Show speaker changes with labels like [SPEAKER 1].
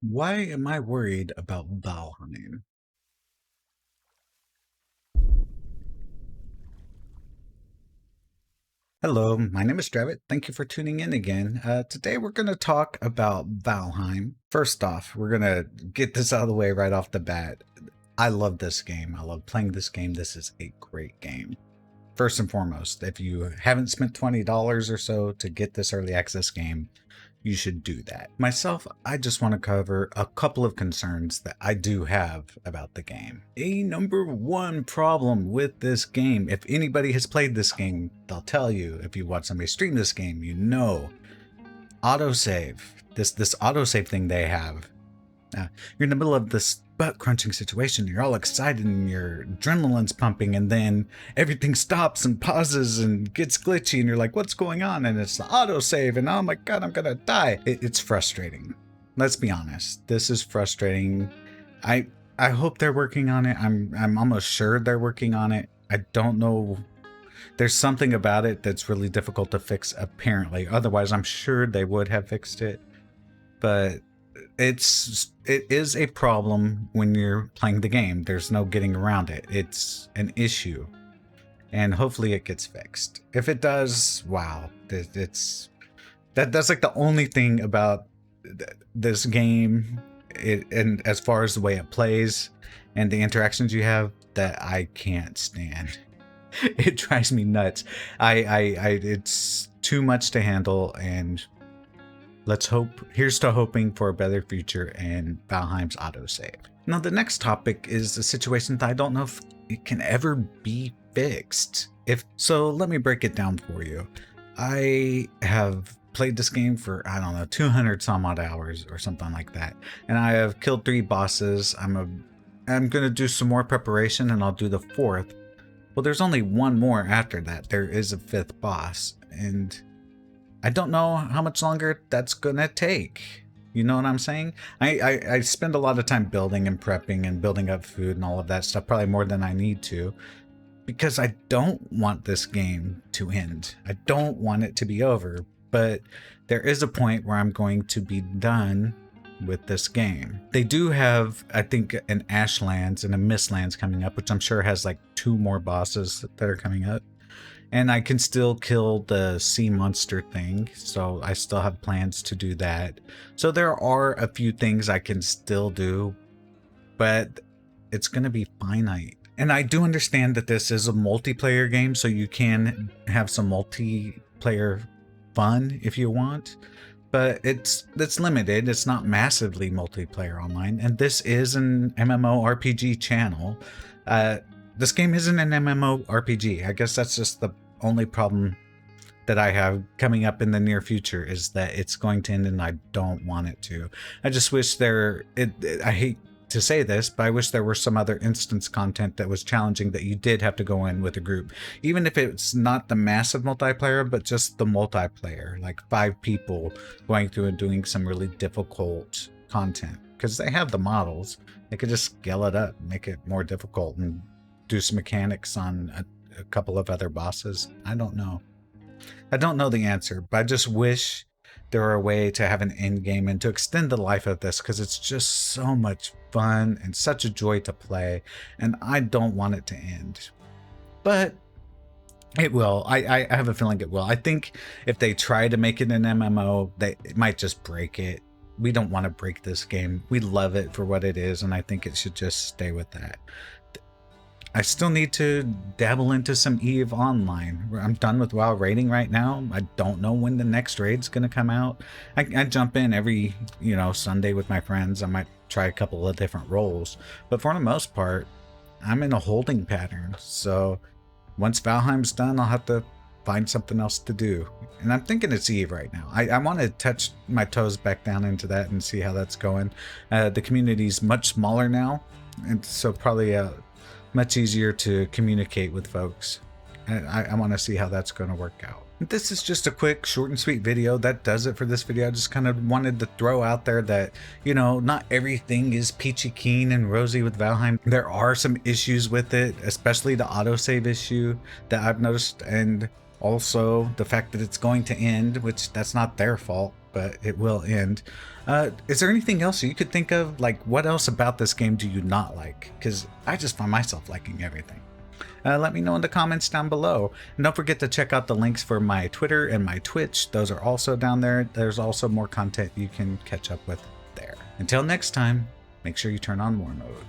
[SPEAKER 1] Why am I worried about Valheim? Hello, my name is Dravot. Thank you for tuning in again. Today we're going to talk about Valheim. First off, we're going to get this out of the way right off the bat. I love this game. I love playing this game. This is a great game. First and foremost, if you haven't spent $20 or so to get this early access game, you should do that. Myself, I just want to cover a couple of concerns that I do have about the game. A number one problem with this game, if anybody has played this game, they'll tell you, if you watch somebody stream this game, you know, autosave. This autosave thing they have. You're in the middle of this butt crunching situation. You're all excited and your adrenaline's pumping, and then everything stops and pauses and gets glitchy, and you're like, "What's going on?" And it's the autosave, and oh my god, I'm gonna die. It's frustrating. Let's be honest. This is frustrating. I hope they're working on it. I'm almost sure they're working on it. I don't know. There's something about it that's really difficult to fix, apparently. Otherwise, I'm sure they would have fixed it. But it is a problem when you're playing the game. There's no getting around it. It's an issue, and hopefully it gets fixed. If it does, wow, that's like the only thing about this game, and as far as the way it plays and the interactions you have, that I can't stand. It drives me nuts. It's too much to handle, and let's hope. Here's to hoping for a better future and Valheim's autosave. Now, the next topic is a situation that I don't know if it can ever be fixed. If so, let me break it down for you. I have played this game for, I don't know, 200 some odd hours or something like that, and I have killed 3 bosses. I'm gonna do some more preparation, and I'll do the 4th. Well, there's only one more after that. There is a 5th boss, and I don't know how much longer that's gonna take. You know what I'm saying? I spend a lot of time building and prepping and building up food and all of that stuff, probably more than I need to, because I don't want this game to end. I don't want it to be over, but there is a point where I'm going to be done with this game. They do have, I think, an Ashlands and a Mistlands coming up, which I'm sure has like 2 more bosses that are coming up. And I can still kill the sea monster thing, so I still have plans to do that. So there are a few things I can still do, but it's going to be finite. And I do understand that this is a multiplayer game, so you can have some multiplayer fun if you want, but it's limited. It's not massively multiplayer online, and this is an MMORPG channel. This game isn't an MMORPG. I guess that's just the only problem that I have coming up in the near future, is that it's going to end and I don't want it to. I just wish I hate to say this, but I wish there were some other instance content that was challenging, that you did have to go in with a group. Even if it's not the massive multiplayer, but just the multiplayer, like 5 people going through and doing some really difficult content. Because they have the models. They could just scale it up, make it more difficult, and do some mechanics on a couple of other bosses. I don't know. I don't know the answer, but I just wish there were a way to have an end game and to extend the life of this, because it's just so much fun and such a joy to play, and I don't want it to end. But it will. I have a feeling it will. I think if they try to make it an MMO, it might just break it. We don't want to break this game. We love it for what it is, and I think it should just stay with that. I still need to dabble into some EVE Online. I'm done with WoW raiding right now. I don't know when the next raid's going to come out. I jump in every, Sunday with my friends. I might try a couple of different roles. But for the most part, I'm in a holding pattern. So once Valheim's done, I'll have to find something else to do. And I'm thinking it's EVE right now. I want to touch my toes back down into that and see how that's going. The community's much smaller now, and so probably much easier to communicate with folks. And I want to see how that's going to work out. This is just a quick, short and sweet video. That does it for this video. I just kind of wanted to throw out there that, not everything is peachy keen and rosy with Valheim. There are some issues with it, especially the autosave issue that I've noticed, and also the fact that it's going to end, which that's not their fault. but it will end. Is there anything else you could think of? Like, what else about this game do you not like? Because I just find myself liking everything. Let me know in the comments down below. And don't forget to check out the links for my Twitter and my Twitch. Those are also down there. There's also more content you can catch up with there. Until next time, make sure you turn on War Mode.